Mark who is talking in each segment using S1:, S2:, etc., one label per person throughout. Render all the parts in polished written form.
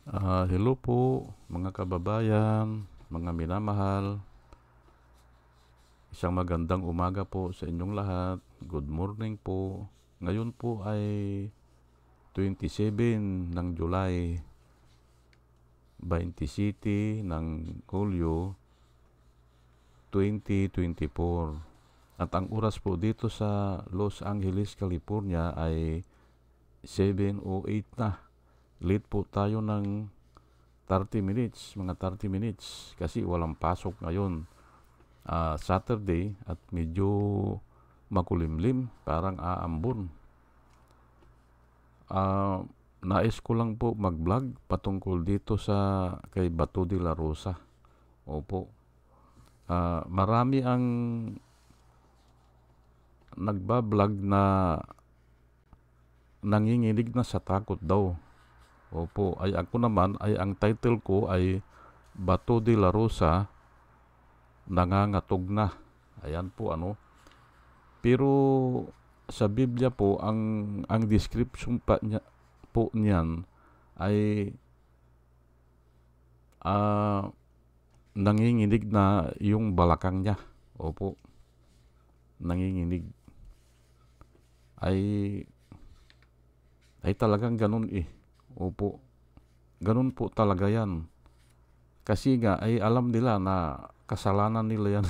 S1: Hello po mga kababayan, mga minamahal. Isang magandang umaga po sa inyong lahat. Good morning po. Ngayon po ay 27 ng July, 27 ng Hulyo 2024. At ang oras po dito sa Los Angeles, California ay 7:08 na. Late po tayo ng 30 minutes, mga 30 minutes kasi walang pasok ngayon. Saturday at medyo makulimlim, parang aambon. Nais ko lang po mag-vlog patungkol dito sa kay Bato de la Rosa. Opo. Marami ang nagba-vlog na nanginginig na sa takot daw. Opo, ay ako naman ay ang title ko ay Bato de la Rosa nangangatog na. Ayan po ano. Pero sa Biblia po ang description pa niya, po niyan ay nanginginig na yung balakang niya. Opo. Nanginginig. Ay talagang ganun eh. Opo. Ganun po talaga yan. Kasi nga ay alam nila na kasalanan nila yan.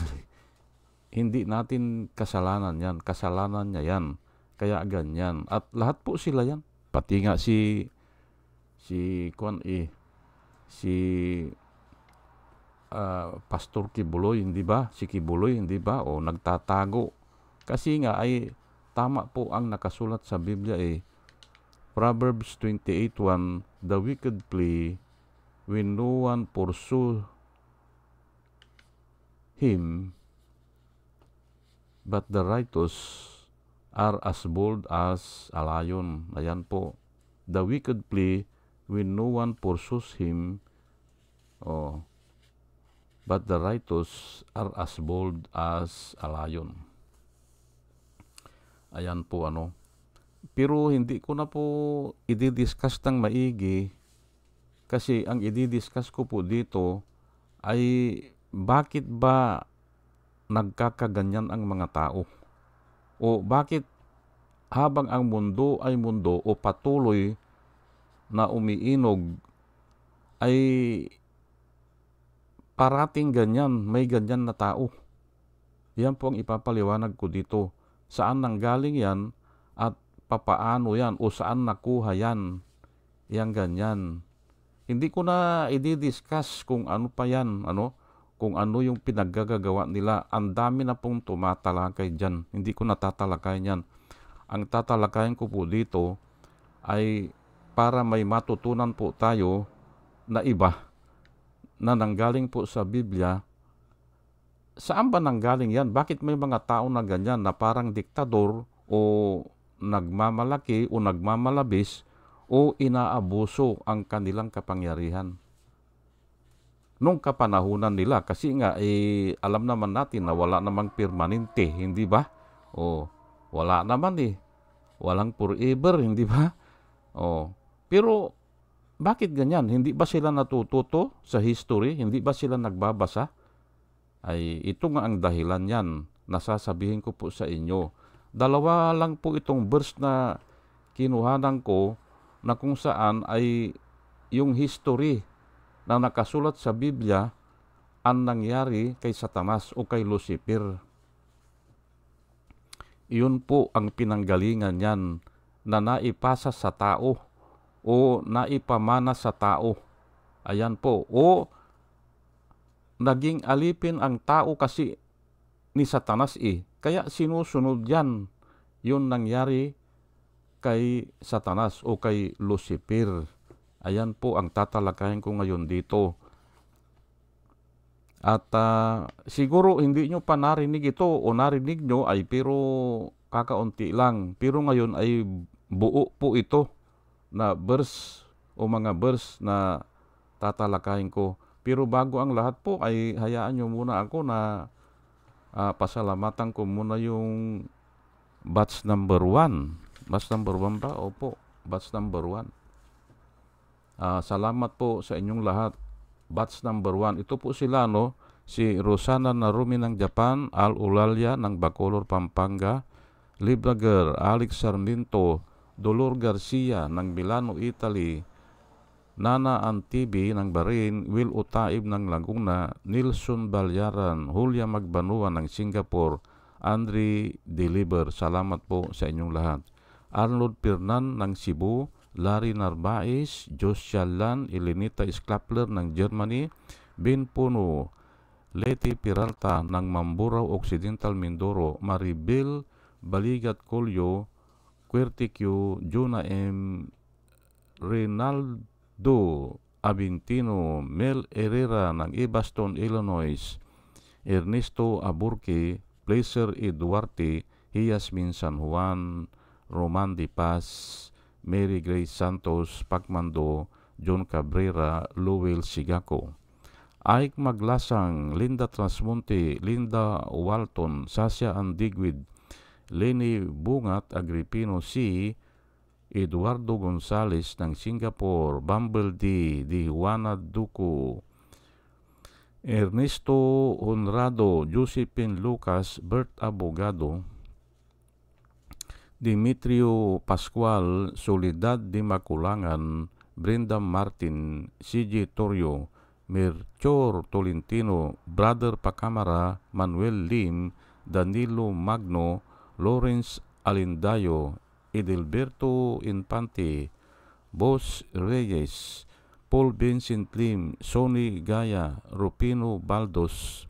S1: Hindi natin kasalanan yan. Kasalanan niya yan. Kaya ganyan. At lahat po sila yan. Pati nga si Pastor Kibuloy, hindi ba? Si Kibuloy, hindi ba? O nagtatago. Kasi nga ay tama po ang nakasulat sa Biblia eh. Proverbs 28:1, the wicked flee when no one pursue him, but the righteous are as bold as a lion. Ayan po. The wicked flee when no one pursues him, but the righteous are as bold as a lion. Ayan po ano. Pero hindi ko na po i-discuss ng maigi kasi ang i-discuss ko po dito ay bakit ba nagkakaganyan ang mga tao? O bakit habang ang mundo ay mundo o patuloy na umiinog ay parating ganyan, may ganyan na tao? Yan po ang ipapaliwanag ko dito. Saan nanggaling yan at papaano yan o saan nakuha yan? Yang ganyan. Hindi ko na i-discuss kung ano pa yan, kung ano yung pinaggagawa nila. Ang dami na pong tumatalakay dyan. Hindi ko natatalakayan yan. Ang tatalakayan ko po dito ay para may matutunan po tayo na iba na nanggaling po sa Biblia. Saan ba nanggaling yan? Bakit may mga tao na ganyan na parang diktador o nagmamalaki o nagmamalabis o inaabuso ang kanilang kapangyarihan? Nung kapanahunan nila, kasi nga alam naman natin na wala namang permanente, hindi ba? Wala naman eh. Walang forever, hindi ba? Pero bakit ganyan? Hindi ba sila natututo sa history? Hindi ba sila nagbabasa? Ay ito nga ang dahilan yan. Nasasabihin ko po sa inyo. Dalawa lang po itong verse na kinuhanan ko na kung saan ay yung history na nakasulat sa Biblia ang nangyari kay Satanas o kay Lucifer. Iyon po ang pinanggalingan yan na naipasa sa tao o naipamana sa tao. Ayan po. O naging alipin ang tao kasi ni Satanas eh. Kaya sinusunod yan. Yun nangyari kay Satanas o kay Lucifer. Ayan po ang tatalakayin ko ngayon dito. At siguro hindi nyo pa narinig ito o narinig nyo ay pero kakaunti lang. Pero ngayon ay buo po ito na verse o mga verse na tatalakayin ko. Pero bago ang lahat po ay hayaan nyo muna ako na pasalamatan ko muna yung batch number 1. Batch number 1 ba? Opo, batch number 1. Salamat po sa inyong lahat. Batch number 1. Ito po sila, no? Si Rosana Narumi ng Japan, Al Ulalia ng Bacolor, Pampanga, Librager, Alex Sarmiento, Dolor Garcia ng Milano, Italy, Nana Antibi ng Bahrain, Will Utaib ng Laguna, Nilson Balyaran, Julia Magbanua ng Singapore, Andre Deliver. Salamat po sa inyong lahat. Arnold Pirnan ng Cebu, Larry Narvaez, Joshua Lan, Elenita Sklapler ng Germany, Ben Puno, Leti Peralta ng Mamburao Occidental, Mindoro, Maribel Baligat Colio, Quertiquio, Juna M. Rinaldo Abintino, Mel Herrera ng Evanston, Illinois, Ernesto Aburque, Placer E. Duarte, Yasmin San Juan, Roman Di Paz, Mary Grace Santos, Pacmando, John Cabrera, Lowell Sigaco, Ike Maglasang, Linda Trasmonte, Linda Walton, Sasha Andigwid, Lenny Bungat Agripino C., Eduardo Gonzales ng Singapore, Bumble D., Juana Duco, Ernesto Honrado, Josephine Lucas, Bert Abogado, Dimitrio Pascual, Soledad de Maculangan, Brenda Martin, CJ Torrio, Melchor Tolentino, Brother Pacamara, Manuel Lim, Danilo Magno, Lawrence Alindayo, Edelberto Infante, Boss Reyes, Paul Vincent Lim, Sonny Gaya, Rupino Baldos,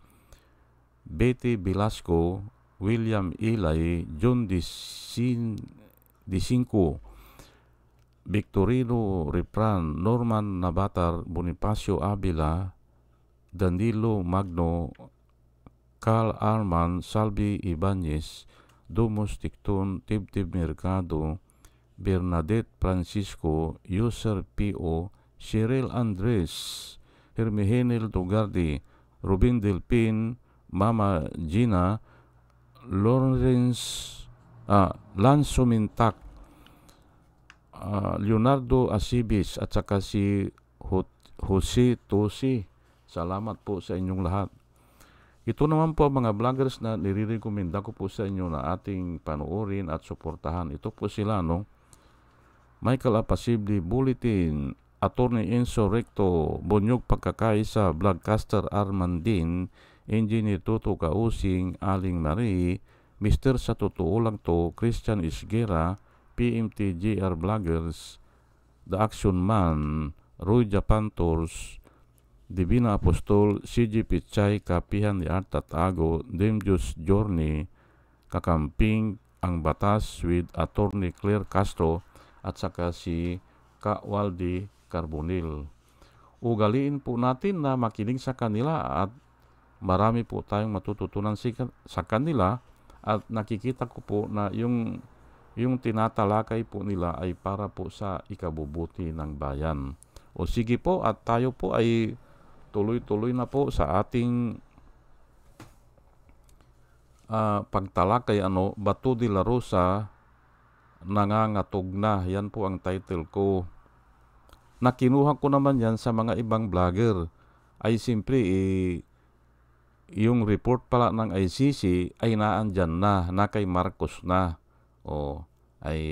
S1: Betty Velasco, William Ilay, John Dicinco, Victorino Repran, Norman Nabatar, Bonifacio Avila, Danilo Magno, Carl Arman, Salvi Ibanez, Domos Ticton, Tibtib Mercado, Bernadette Francisco, User P.O., Cheryl Andres, Hermihenil Dugardi, Rubin Delpin, Mama Gina, Lance Sumintak, Leonardo Asibis at saka si Jose Tosi. Salamat po sa inyong lahat. Ito naman po mga vloggers na nire-recommenda ko po sa inyo na ating panoorin at suportahan. Ito po sila, no? Michael Apasibli Bulletin, Attorney Enzo Recto, Bonyog Pagkakaisa, Vlogcaster Armandin, Engineer Toto Kausing, Aling Marie, Mr. Sa Totoo Lang To, Christian Isguera, PMT JR Vloggers, The Action Man, Roy Japan Tours, Divina Apostol, CG Pichay, Kapihan ni Art Tatago, Demjus Journey, Kakamping Ang Batas with Attorney Claire Castro, at saka si Waldi Carbonil. Ugaliin po natin na makinig sa kanila at marami po tayong matututunan sa kanila, at nakikita ko po na yung tinatalakay po nila ay para po sa ikabubuti ng bayan. O sige po, at tayo po ay tuloy-tuloy na po sa ating pagtalakay, Bato de la Rosa, Nangangatog Na. Yan po ang title ko. Nakinuha ko naman yan sa mga ibang vlogger. Ay simpre, yung report pala ng ICC ay naandyan na kay Marcos na. Ay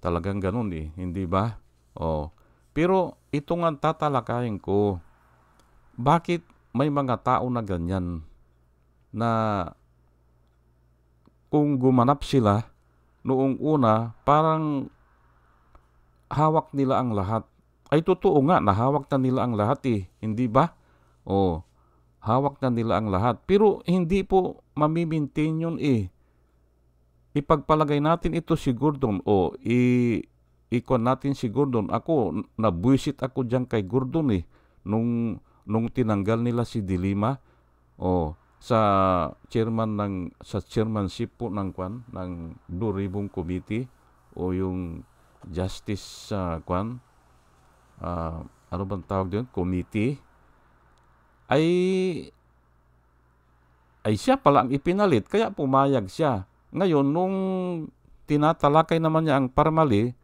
S1: talagang ganun hindi ba? Pero ito nga tatalakayin ko. Bakit may mga tao na ganyan na kung gumanap sila noong una, parang hawak nila ang lahat. Ay totoo nga, nahawak na nila ang lahat hindi ba? Hawak na nila ang lahat. Pero hindi po mamimintain yun Ipagpalagay natin ito si Gordon ikon natin si Gordon. Ako, nabwisit ako dyan kay Gordon nung tinanggal nila si Dilima sa chairmanship po ng Blue Ribbon Committee yung Justice ano bang tawag doon? Committee. Ay siya pala ang ipinalit, kaya pumayag siya. Ngayon, nung tinatalakay naman niya ang Parmali,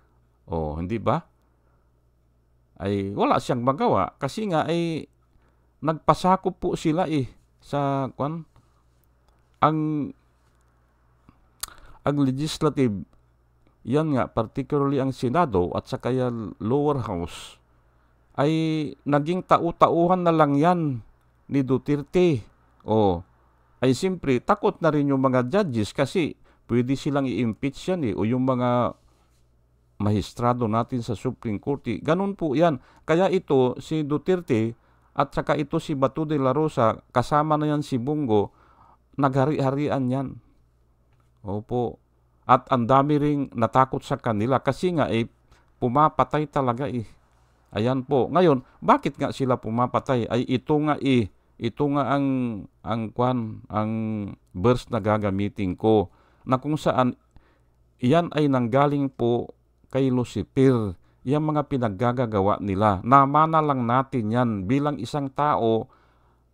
S1: hindi ba? ay wala siyang magawa kasi nga ay nagpasakop po sila sa ang legislative, yan nga, particularly ang Senado at saka yung lower house, ay naging tau-tauhan na lang yan ni Duterte. Ay simpre, takot na rin yung mga judges kasi pwede silang i-impeach yan o yung mga mahistrado natin sa Supreme Court. Ganun po yan. Kaya ito, si Duterte at saka ito si Bato de la Rosa, kasama na yan si Bongo, naghari-harian yan. Opo. At ang dami ring natakot sa kanila kasi nga pumapatay talaga Ayan po. Ngayon, bakit nga sila pumapatay? Ay ito nga ang verse na gagamitin ko na kung saan yan ay nanggaling po kay Lucifer. Yung mga pinaggagawa nila. Namana lang natin yan bilang isang tao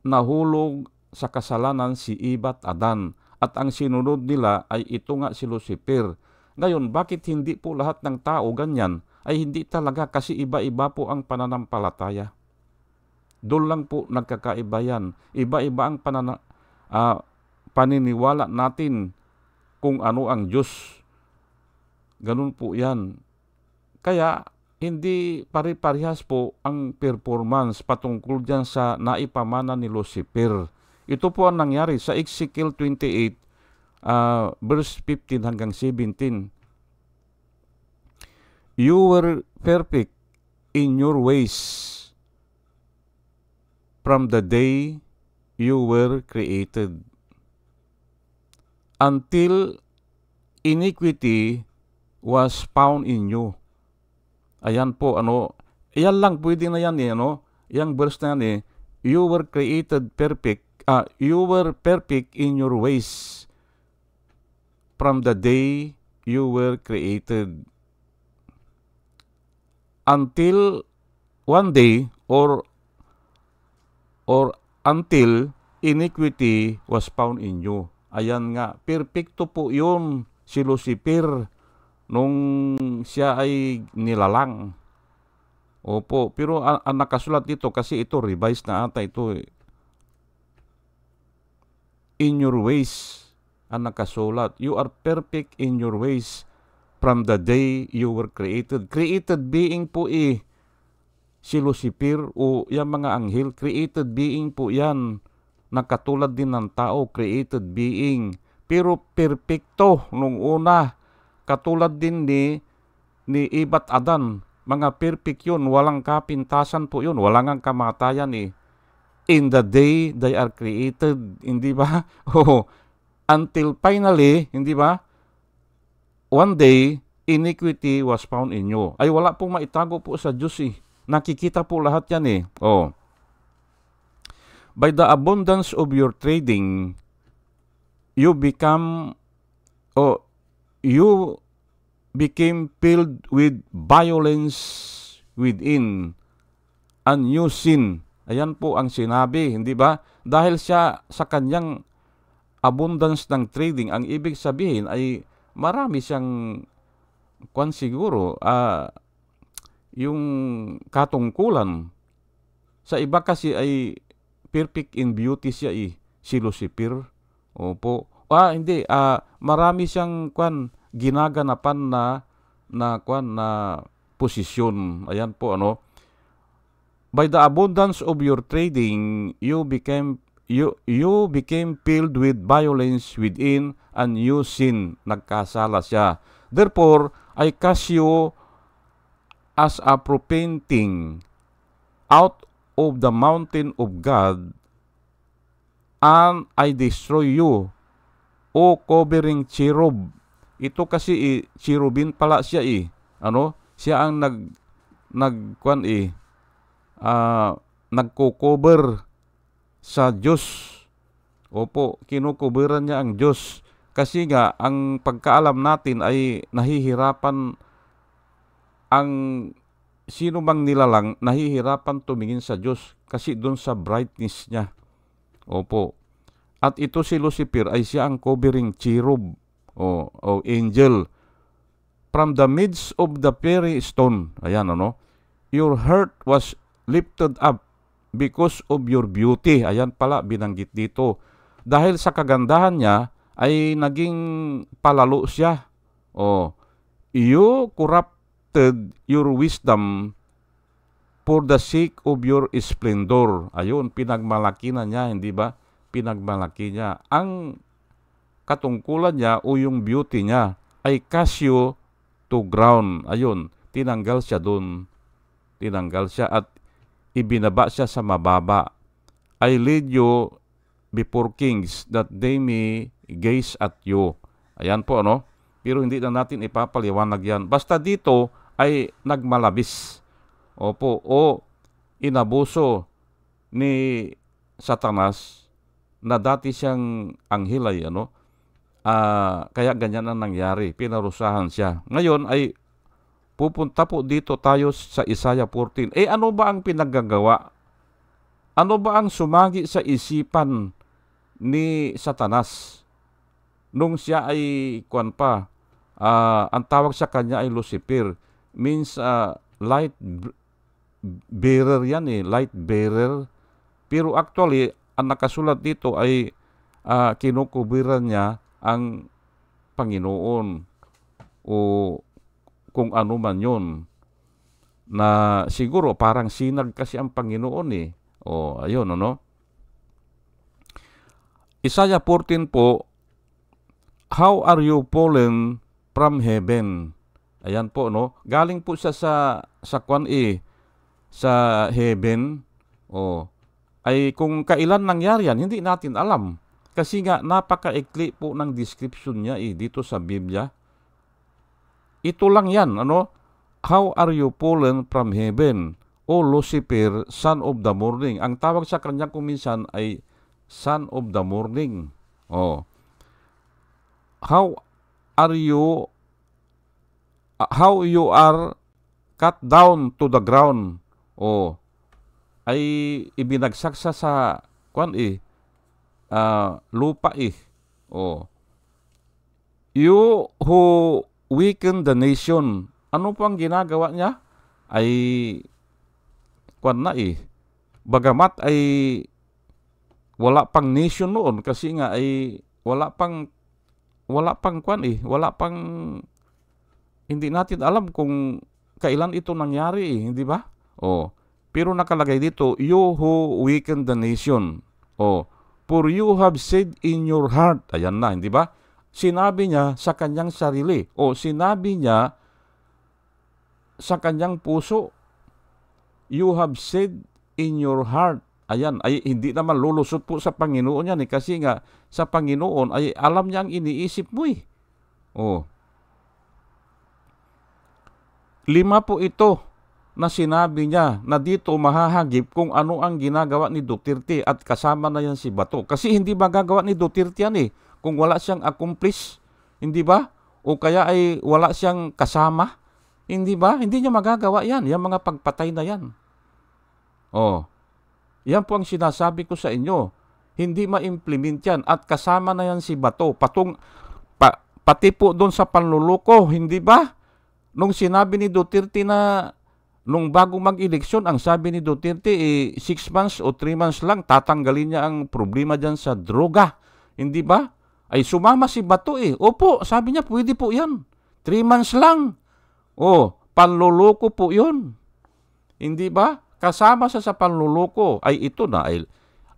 S1: nahulog sa kasalanan si Eva at Adan. At ang sinunod nila ay ito nga si Lucifer. Ngayon, bakit hindi po lahat ng tao ganyan? Ay hindi talaga kasi iba-iba po ang pananampalataya. Doon lang po nagkakaiba yan. Iba-iba ang paniniwala natin kung ano ang Diyos. Ganun po yan. Kaya hindi pare-parehas po ang performance patungkol dyan sa naipamana ni Lucifer. Ito po ang nangyari sa Ezekiel 28, verse 15 hanggang 17. You were perfect in your ways from the day you were created until iniquity was found in you. Ayan po, yan lang, pwede na yan yung verse na yan you were created perfect, you were perfect in your ways from the day you were created until one day or until iniquity was found in you. Ayan nga, perfecto po yun si Lucifer nung siya ay nilalang. Opo, pero ang nakasulat dito kasi ito revised na ata ito in your ways ang nakasulat. You are perfect in your ways from the day you were created. Created being po si Lucifer o yung mga anghel. Created being po yan. Nakatulad din ng tao, created being. Pero perfecto nung una. Katulad din ni Eva at Adan. Mga perfect yun. Walang kapintasan po yun. Walang kamatayan In the day they are created. Hindi ba? Until finally, hindi ba? One day, iniquity was found in you. Ay wala pong maitago po sa Diyos Nakikita po lahat yan By the abundance of your trading, you became filled with violence within, and new sin. Ayan po ang sinabi, hindi ba? Dahil siya sa kanyang abundance ng trading, ang ibig sabihin ay marami siyang siguro yung katungkulan. Sa iba kasi ay perfect in beauty siya si Lucifer. Opo. Hindi, marami siyang ginaganapan na posisyon. Ayan po By the abundance of your trading, you became filled with violence within, and you sin. Nagkasala siya. Therefore, I cast you as a profane thing out of the mountain of God, and I destroy you, O covering cherub. Ito kasi cherubin pala siya Siya ang nagko-cover sa Diyos. Opo, kinukuberan niya ang Diyos. Kasi nga, ang pagkaalam natin ay nahihirapan ang sino mang nilalang, nahihirapan tumingin sa Diyos kasi doon sa brightness niya. Opo. At ito si Lucifer ay siya ang covering cherub o angel from the midst of the fiery stone. Ayan your heart was lifted up because of your beauty. Ayan pala, binanggit dito. Dahil sa kagandahan niya, ay naging palalo siya. You corrupted your wisdom for the sake of your splendor. Ayun, pinagmalaki na niya, hindi ba? Pinagmalaki niya. Ang katungkulan niya o yung beauty niya ay cast you to ground. Ayun, tinanggal siya doon. Tinanggal siya at ibinaba siya sa mababa. I lead you before kings that they may gaze at you. Ayan po, ano? Pero hindi na natin ipapaliwanag yan. Basta dito ay nagmalabis. Opo, o inabuso ni Satanas na dati siyang anghel ay kaya ganyan ang nangyari. Pinarusahan siya. Ngayon ay pupunta po dito tayo sa Isaiah 14. Ano ba ang pinaggagawa? Ano ba ang sumagi sa isipan ni Satanas? Nung siya ay ang tawag sa kanya ay Lucifer. Means light bearer yan light bearer. Pero actually, ang nakasulat dito ay kinukubiran niya ang Panginoon o kung ano man yun. Na siguro parang sinag kasi ang Panginoon ayun, ano? Isaiah 14 po, how are you fallen from heaven? Ayan po, no? Galing po siya sa heaven. Ay kung kailan nangyari yan, hindi natin alam. Kasi nga, napaka-ikli po ng description niya dito sa Biblia. Ito lang yan, ano? How are you fallen from heaven, O Lucifer, son of the morning? Ang tawag sa kanya kuminsan ay son of the morning. How you are cut down to the ground. Ay ibinagsak sa lupa You who weaken the nation. Ano po ang ginagawa niya? Ay bagamat ay wala pang nation noon kasi nga ay wala pang hindi natin alam kung kailan ito nangyari, hindi ba? Pero nakalagay dito, you who weaken the nation. For you have said in your heart. Ayan na, hindi ba? Sinabi niya sa kanyang sarili. Sinabi niya sa kanyang puso. You have said in your heart. Ayan, ay hindi naman lulusot po sa Panginoon yan kasi nga sa Panginoon ay alam niya ang iniisip mo 5 po ito na sinabi niya na dito mahahagip kung ano ang ginagawa ni Duterte at kasama na yan si Bato. Kasi hindi magagawa ni Duterte yan kung wala siyang accomplice, hindi ba? O kaya ay wala siyang kasama, hindi ba? Hindi niya magagawa yan, yung mga pagpatay na yan. Yan po ang sinasabi ko sa inyo. Hindi ma-implement yan at kasama na yan si Bato. Pati po doon sa panluloko, hindi ba? Nung sinabi ni Duterte na nung bago mag-eleksyon, ang sabi ni Duterte 6 months o 3 months lang tatanggalin niya ang problema dyan sa droga. Hindi ba? Ay sumama si Bato Opo, sabi niya pwede po yan. 3 months lang. Panluloko po yun. Hindi ba? Kasama sa panluloko ay ito na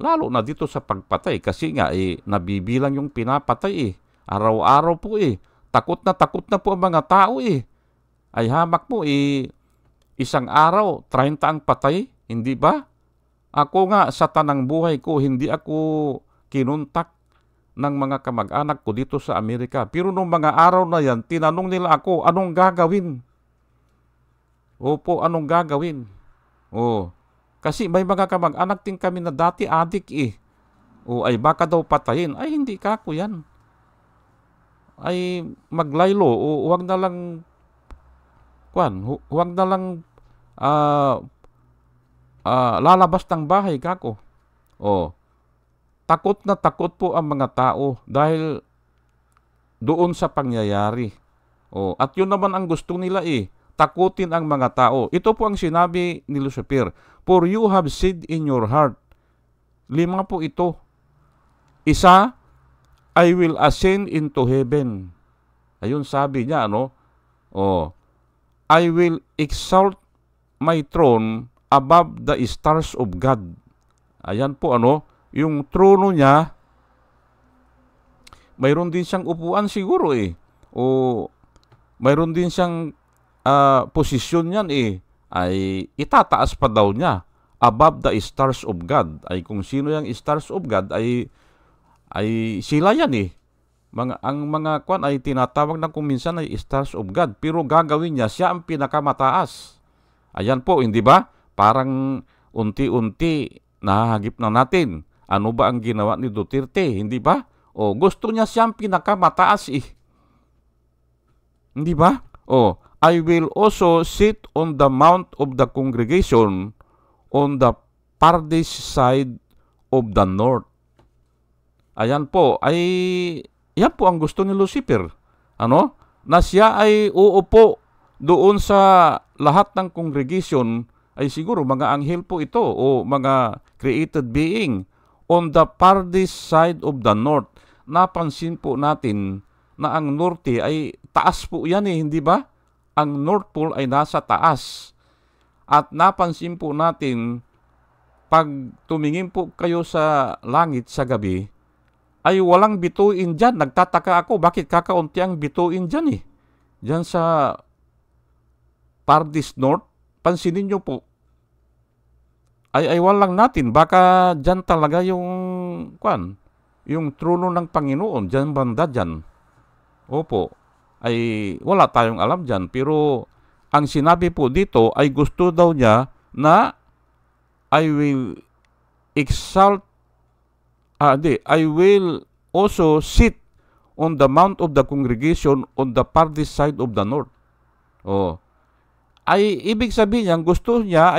S1: lalo na dito sa pagpatay kasi nga nabibilang yung pinapatay araw-araw po takot na po ang mga tao ay hamak po isang araw 30 ang patay, hindi ba? Ako nga sa tanang buhay ko hindi ako kinuntak ng mga kamag-anak ko dito sa Amerika, pero nung mga araw na yan tinanong nila ako anong gagawin. Opo, anong gagawin? Kasi may mga kamag-anak din kami na dati adik ay baka daw patayin. Ay hindi kako yan. Ay maglaylo huwag na lang lalabas ng bahay kako. Takot na takot po ang mga tao dahil doon sa pangyayari. At yun naman ang gusto nila takutin ang mga tao. Ito po ang sinabi ni Lucifer. For you have said in your heart. 5 po ito. Isa, I will ascend into heaven. Ayun sabi niya, I will exalt my throne above the stars of God. Ayan po, yung trono niya, mayroon din siyang upuan siguro o mayroon din siyang posisyon yan ay itataas pa daw niya above the stars of God. Ay kung sino yung stars of God ay sila yan ang mga kwan ay tinatawag na kung minsan ay stars of God, pero gagawin niya siya ang pinakamataas. Ayan po, hindi ba? Parang unti-unti nahahagip na natin. Ano ba ang ginawa ni Duterte, hindi ba? Gusto niya siyang pinakamataas Hindi ba? I will also sit on the mount of the congregation on the farthest side of the north. Ayan po, yan po ang gusto ni Lucifer. Na siya ay uupo doon sa lahat ng congregation, ay siguro mga anghel po ito o mga created being on the farthest side of the north. Napansin po natin na ang norte ay taas po yan hindi ba? Ang North Pole ay nasa taas. At napansin po natin, pag tumingin po kayo sa langit sa gabi, ay walang bituin dyan. Nagtataka ako, bakit kakaunti ang bituin dyan Dyan sa farthest north, pansinin nyo po, ay walang natin. Baka dyan talaga yung trono ng Panginoon, dyan banda dyan. Opo, ay wala tayong alam dyan. Pero ang sinabi po dito ay gusto daw niya na I will exalt, I will also sit on the mount of the congregation on the farthest side of the north. Ay ibig sabihin niya, gusto niya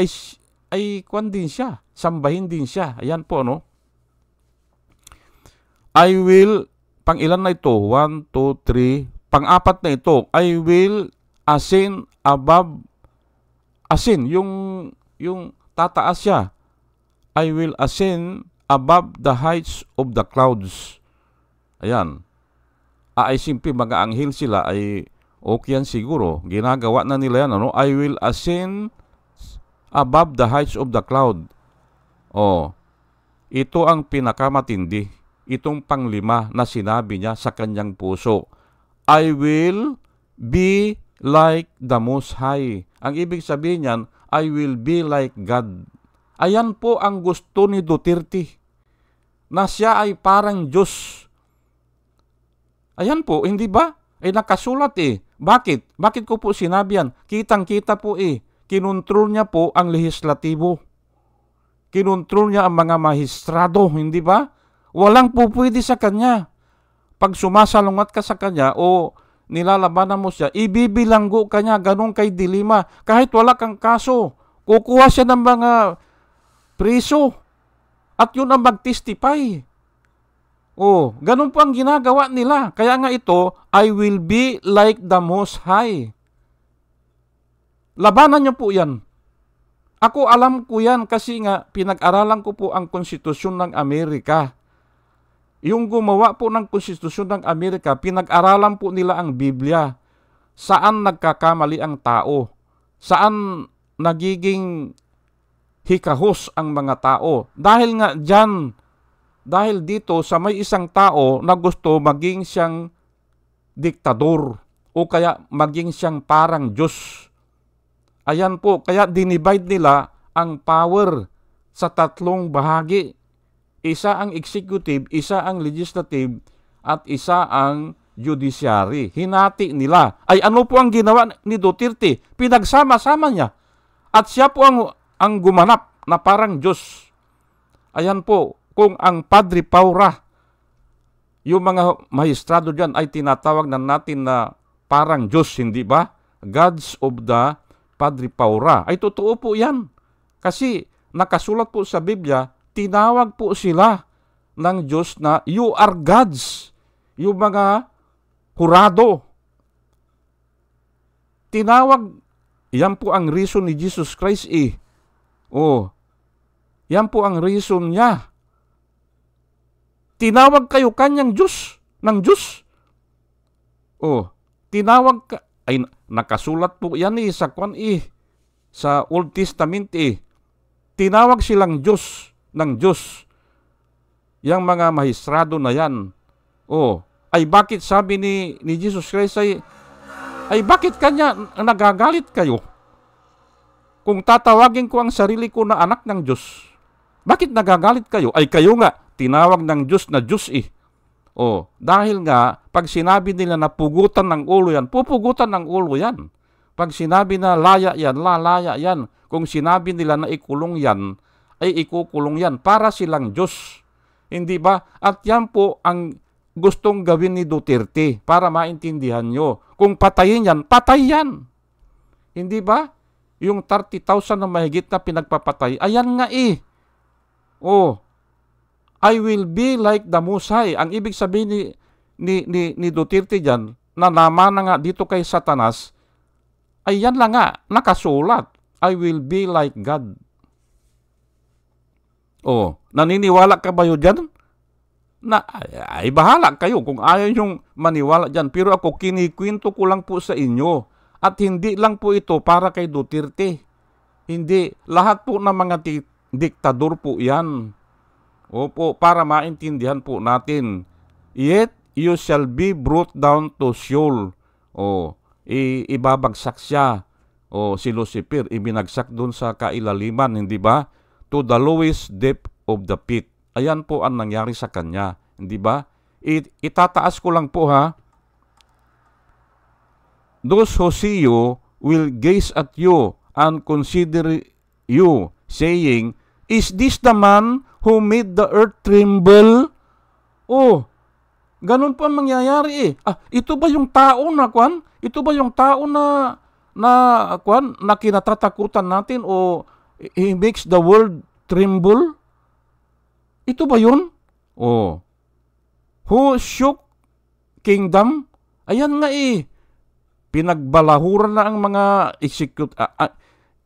S1: ay kwan din siya, sambahin din siya. Ayan po, I will, pang ilan na ito? 1, 2, 3, pang-apat na ito. I will ascend above, yung tataas siya. I will ascend above the heights of the clouds. Ayan. Ay simple mga anghel sila ay okay yan siguro. Ginagawa na nila yan. I will ascend above the heights of the cloud. Ito ang pinakamatindi. Itong panglima na sinabi niya sa kanyang puso. I will be like the Most High. Ang ibig sabihin niyan, I will be like God. Ayan po ang gusto ni Duterte. Na siya ay parang Diyos. Ayan po, hindi ba? Ay nakasulat Bakit? Bakit ko po sinabi yan? Kitang-kita po Kinontrol niya po ang lehislatibo. Kinontrol niya ang mga mahistrado, hindi ba? Walang po pwede sa kanya. Pag sumasalungat ka sa kanya o nilalabanan mo siya, ibibilanggo ka niya, ganun kay dilima. Kahit wala kang kaso, kukuha siya ng mga preso. At yun ang mag-testify. Ganun po ang ginagawa nila. Kaya nga ito, I will be like the Most High. Labanan niyo po yan. Ako alam ko yan kasi nga pinag-aralan ko po ang konstitusyon ng Amerika. Yung gumawa po ng konstitusyon ng Amerika, pinag-aralan po nila ang Biblia. Saan nagkakamali ang tao? Saan nagiging hikahos ang mga tao? Dahil nga dyan, dahil dito sa may isang tao na gusto maging siyang diktador o kaya maging siyang parang Diyos. Ayan po, kaya dinivide nila ang power sa 3 bahagi. Isa ang executive, isa ang legislative, at isa ang judiciary. Hinati nila. Ay ano po ang ginawa ni Duterte? Pinagsama-sama niya. At siya po ang gumanap na parang Diyos. Ayan po, kung ang Padre Paura, yung mga mahistrado dyan ay tinatawag na natin na parang Diyos, hindi ba? Gods of the Padre Paura. Ay totoo po yan. Kasi nakasulat po sa Biblia, tinawag po sila ng Diyos na you are gods. Yung mga hurado. Tinawag Yan po ang reason ni Jesus Christ eh. Oh, yan po ang reason niya. Tinawag kayo kanyang Diyos, ng Diyos. Oh, tinawag ka, ay nakasulat po yan eh, sa sa Old Testament eh. Tinawag silang Diyos, ng Diyos. Yang mga mahistrado na yan. Oh, ay bakit sabi ni Jesus Christ ay bakit kanya nagagalit kayo? Kung tatawagin ko ang sarili ko na anak ng Diyos, bakit nagagalit kayo? Ay kayo nga, tinawag ng Diyos na Diyos eh. Oh, dahil nga, pag sinabi nila na pugutan ng ulo yan, pupugutan ng ulo yan. Pag sinabi na laya yan, lalaya yan. Kung sinabi nila na ikulong yan, ay ikukulong yan para silang Diyos. Hindi ba? At yan po ang gustong gawin ni Duterte para maintindihan nyo. Kung patayin yan, patay yan. Hindi ba? Yung 30,000 na mahigit na pinagpapatay, ayan nga eh. Oh, I will be like the Musay. Ang ibig sabihin ni Duterte dyan, na naman na nga dito kay Satanas, ay yan lang nga, nakasulat. I will be like God. Oh, naniniwala ka ba yun dyan? Ay bahala kayo kung ayaw yung maniwala dyan. Pero ako kinikwento ko lang po sa inyo. At hindi lang po ito para kay Duterte. Hindi. Lahat po ng mga diktador po yan. Opo, para maintindihan po natin. Yet, you shall be brought down to Sheol. O, ibabagsak siya. O, si Lucifer, ibinagsak dun sa kailaliman, hindi ba? To the lowest depth of the pit. Ayan po ang nangyari sa kanya, hindi ba? Itataas ko lang po ha. Those who see you will gaze at you and consider you, saying, is this the man who made the earth tremble? Oh, ganun po ang mangyayari eh. Ito ba yung tao na kwan? Ito ba yung tao na kwan na kinatatakutan natin o he makes the world tremble? Ito ba yun? Oh. Who shook kingdom? Ayan nga eh. Pinagbalahuran na ang mga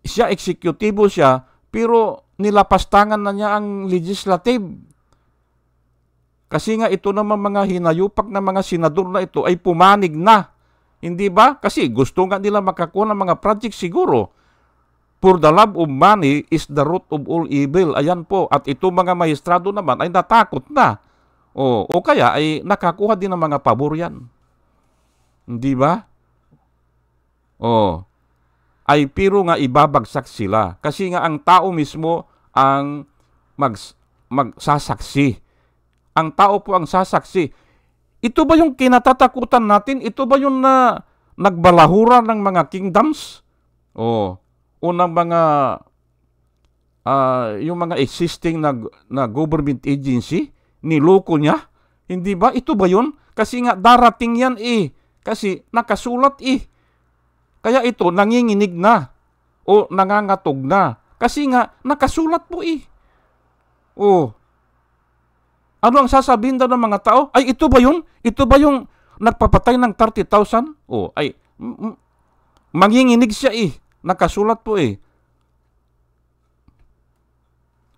S1: exekutibo siya, pero nilapastangan na niya ang legislative. Kasi nga ito naman mga hinayupak na mga senador na ito ay pumanig na. Hindi ba? Kasi gusto nga nila makakuha ng mga project siguro. For the love of money is the root of all evil. Ayan po. At ito mga maestrado naman ay natakot na. O kaya ay nakakuha din ng mga pabor yan. Hindi ba? Ay pero nga ibabagsak sila. Kasi nga ang tao mismo ang magsasaksi. Ang tao po ang sasaksi. Ito ba yung kinatatakutan natin? Ito ba yung nagbalahura ng mga kingdoms? O ng mga yung mga existing na government agency, niloko niya. Hindi ba? Ito ba yun? Kasi nga darating yan eh. Kasi nakasulat eh. Kaya ito nanginginig na o nangangatog na. Kasi nga nakasulat po eh. Ano ang sasabihin daw ng mga tao? Ay ito ba yun? Ito ba yung nagpapatay ng 30,000? Ay manginginig siya eh. Nakasulat po eh.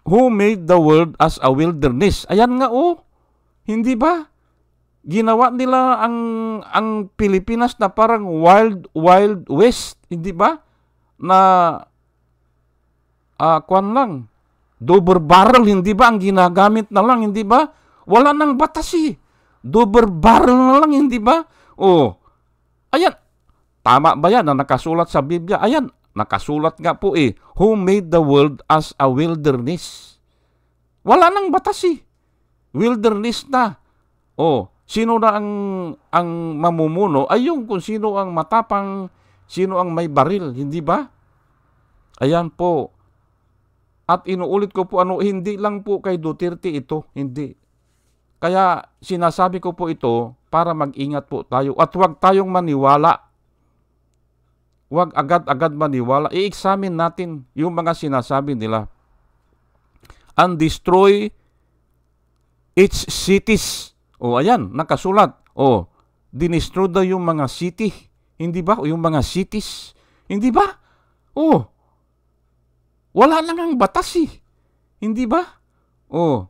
S1: Who made the world as a wilderness? Ayan nga Hindi ba? Ginawa nila ang Pilipinas na parang wild west, hindi ba? Na kwan lang. Double barrel, hindi ba? Ang ginagamit na lang, hindi ba? Wala nang batas eh. Double barrel na lang, hindi ba? Ayan. Tama ba yan na nakasulat sa Biblia? Ayan, nakasulat nga po eh. Who made the world as a wilderness? Wala nang batas eh. Wilderness na. Sino na ang mamumuno? Ay yung kung sino ang matapang, sino ang may baril, hindi ba? Ayan po. At inuulit ko po, hindi lang po kay Duterte ito, hindi. Kaya sinasabi ko po ito para mag-ingat po tayo at huwag tayong maniwala. Huwag agad-agad maniwala. I-examine natin yung mga sinasabi nila. And destroy its cities. Ayan, nakasulat. Dinestroy daw yung mga city. Hindi ba? O yung mga cities. Hindi ba? Oh, wala lang ang batas eh. Hindi ba? Oh,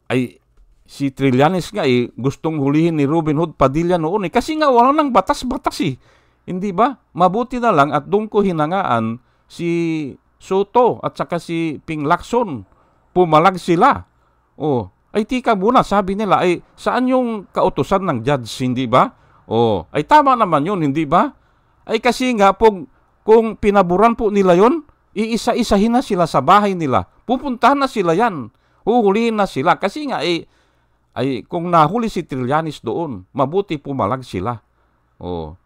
S1: ay si Trillanes nga gustong hulihin ni Robin Hood Padilla noon kasi nga wala nang batas-batas eh. Hindi ba? Mabuti na lang at doon ko hinangaan si Soto at saka si Ping Lacson. Pumalag sila. Oh, ay tika muna, sabi nila, ay saan yung kautusan ng judge, hindi ba? Oh, ay tama naman yun, hindi ba? Ay kasi nga kung pinaburan po nila yon, iisa-isahin na sila sa bahay nila. Pupuntahan na sila yan. Huhulihin na sila. Kasi nga ay kung nahuli si Trillanes doon, mabuti pumalag sila. Oh,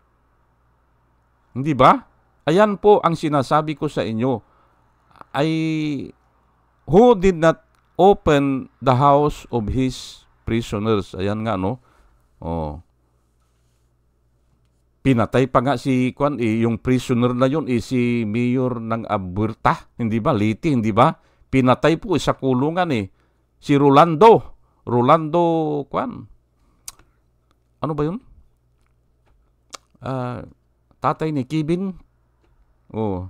S1: hindi ba? Ayan po ang sinasabi ko sa inyo. Ay who did not open the house of his prisoners? Ayan nga, no? Oh. Pinatay pa nga si yung prisoner na yun, si mayor ng Alberta, hindi ba? Liti, hindi ba? Pinatay po sa kulungan Si Rolando. Ano ba yun? Tatay ni Kevin. Oh.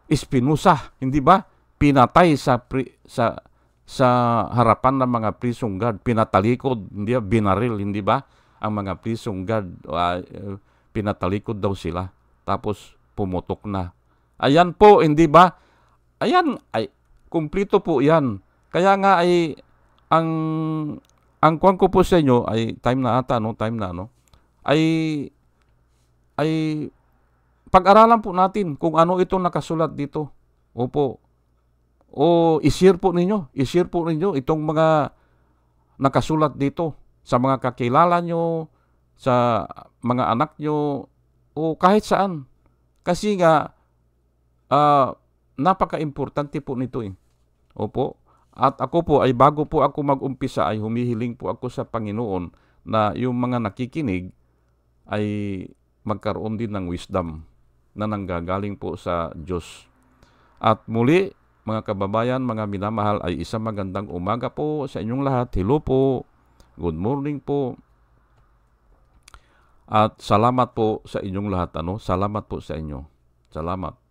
S1: Espinosa, hindi ba? Pinatay sa harapan ng mga prison guard, pinatalikod, hindi ba? Binaril, hindi ba? Ang mga prison guard, pinatalikod daw sila. Tapos pumutok na. Ayan po, hindi ba? Ayan, ay kumplito po 'yan. Kaya nga ay ang kuwan ko po sa inyo ay time na ata, no? Time na, no? Ay pag-aralan po natin kung ano itong nakasulat dito. Opo. O i-share po ninyo itong mga nakasulat dito sa mga kakilala nyo, sa mga anak nyo, o kahit saan. Kasi nga, napaka-importante po nito Opo. At ako po ay bago po ako mag-umpisa ay humihiling po ako sa Panginoon na yung mga nakikinig ay magkaroon din ng wisdom na nanggagaling po sa Diyos. At muli, mga kababayan, mga minamahal, ay isang magandang umaga po sa inyong lahat. Hello po. Good morning po. At salamat po sa inyong lahat. Salamat po sa inyo. Salamat.